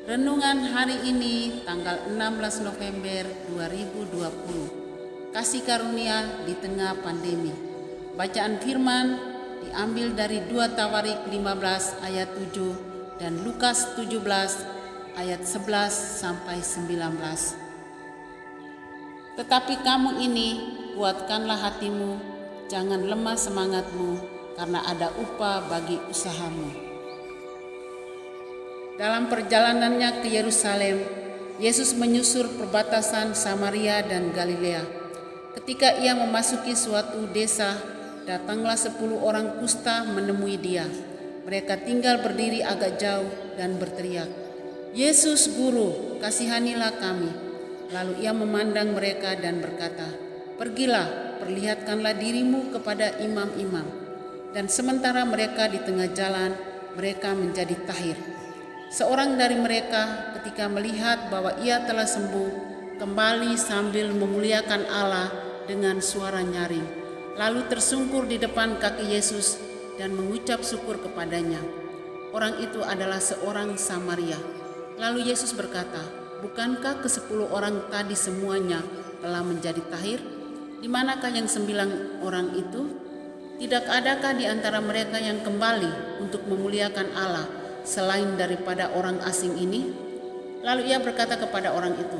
Renungan hari ini tanggal 16 November 2020. Kasih karunia di tengah pandemi. Bacaan firman diambil dari 2 Tawarik 15 ayat 7 dan Lukas 17 ayat 11 sampai 19. Tetapi kamu ini, kuatkanlah hatimu, jangan lemah semangatmu, karena ada upah bagi usahamu. Dalam perjalanannya ke Yerusalem, Yesus menyusur perbatasan Samaria dan Galilea. Ketika ia memasuki suatu desa, datanglah 10 orang kusta menemui dia. Mereka tinggal berdiri agak jauh dan berteriak, "Yesus Guru, kasihanilah kami." Lalu ia memandang mereka dan berkata, "Pergilah, perlihatkanlah dirimu kepada imam-imam." Dan sementara mereka di tengah jalan, mereka menjadi tahir. Seorang dari mereka ketika melihat bahwa ia telah sembuh, kembali sambil memuliakan Allah dengan suara nyaring, lalu tersungkur di depan kaki Yesus dan mengucap syukur kepadanya. Orang itu adalah seorang Samaria. Lalu Yesus berkata, "Bukankah ke-10 orang tadi semuanya telah menjadi tahir? Di manakah yang 9 orang itu? Tidak adakah di antara mereka yang kembali untuk memuliakan Allah selain daripada orang asing ini?" Lalu ia berkata kepada orang itu,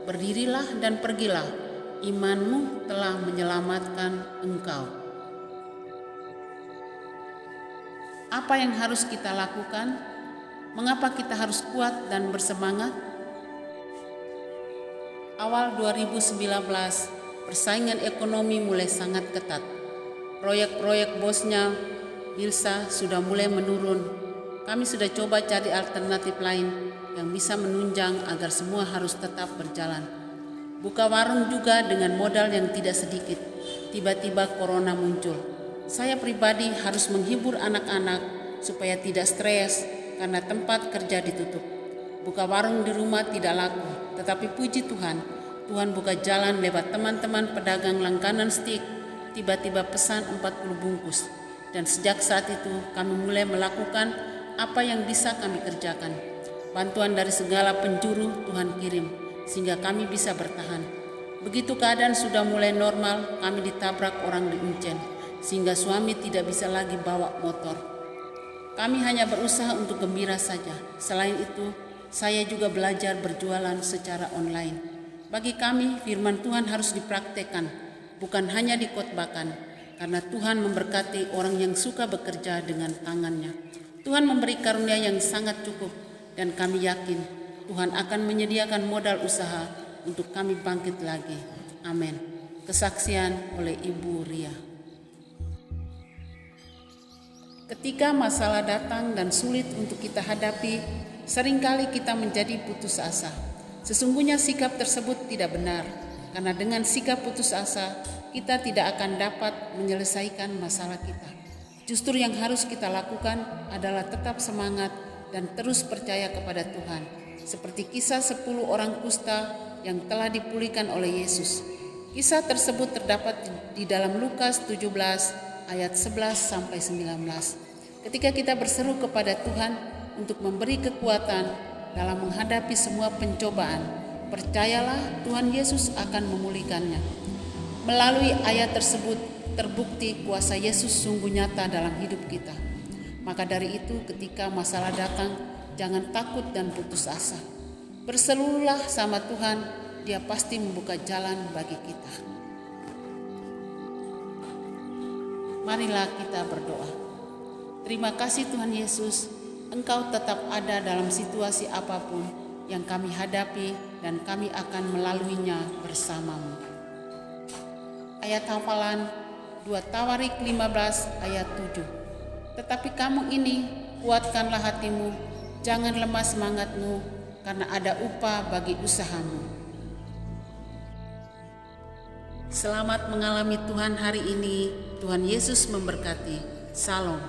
"Berdirilah dan pergilah, imanmu telah menyelamatkan engkau." Apa yang harus kita lakukan? Mengapa kita harus kuat dan bersemangat? Awal 2019, persaingan ekonomi mulai sangat ketat. Proyek-proyek bosnya Bilsa sudah mulai menurun. Kami sudah coba cari alternatif lain yang bisa menunjang agar semua harus tetap berjalan. Buka warung juga dengan modal yang tidak sedikit. Tiba-tiba corona muncul. Saya pribadi harus menghibur anak-anak supaya tidak stres karena tempat kerja ditutup. Buka warung di rumah tidak laku, tetapi puji Tuhan, Tuhan buka jalan lewat teman-teman pedagang langganan stik. Tiba-tiba pesan 40 bungkus. Dan sejak saat itu kami mulai melakukan apa yang bisa kami kerjakan. Bantuan dari segala penjuru Tuhan kirim, sehingga kami bisa bertahan. Begitu keadaan sudah mulai normal, kami ditabrak orang di Uncen, sehingga suami tidak bisa lagi bawa motor. Kami hanya berusaha untuk gembira saja. Selain itu, saya juga belajar berjualan secara online. Bagi kami, firman Tuhan harus dipraktekkan, bukan hanya dikhotbahkan, karena Tuhan memberkati orang yang suka bekerja dengan tangannya. Tuhan memberi karunia yang sangat cukup, dan kami yakin Tuhan akan menyediakan modal usaha untuk kami bangkit lagi. Amin. Kesaksian oleh Ibu Ria. Ketika masalah datang dan sulit untuk kita hadapi, seringkali kita menjadi putus asa. Sesungguhnya sikap tersebut tidak benar, karena dengan sikap putus asa, kita tidak akan dapat menyelesaikan masalah kita. Justru yang harus kita lakukan adalah tetap semangat dan terus percaya kepada Tuhan. Seperti kisah 10 orang kusta yang telah dipulihkan oleh Yesus. Kisah tersebut terdapat di dalam Lukas 17 ayat 11 sampai 19. Ketika kita berseru kepada Tuhan untuk memberi kekuatan dalam menghadapi semua pencobaan, percayalah Tuhan Yesus akan memulihkannya. Melalui ayat tersebut terbukti kuasa Yesus sungguh nyata dalam hidup kita. Maka dari itu ketika masalah datang, jangan takut dan putus asa. Berserulah sama Tuhan, Dia pasti membuka jalan bagi kita. Marilah kita berdoa. Terima kasih Tuhan Yesus, Engkau tetap ada dalam situasi apapun yang kami hadapi dan kami akan melaluinya bersamamu. Ayat hafalan 2 Tawarik 15 ayat 7. Tetapi kamu ini, kuatkanlah hatimu, jangan lemah semangatmu, karena ada upah bagi usahamu. Selamat mengalami Tuhan hari ini. Tuhan Yesus memberkati. Salam.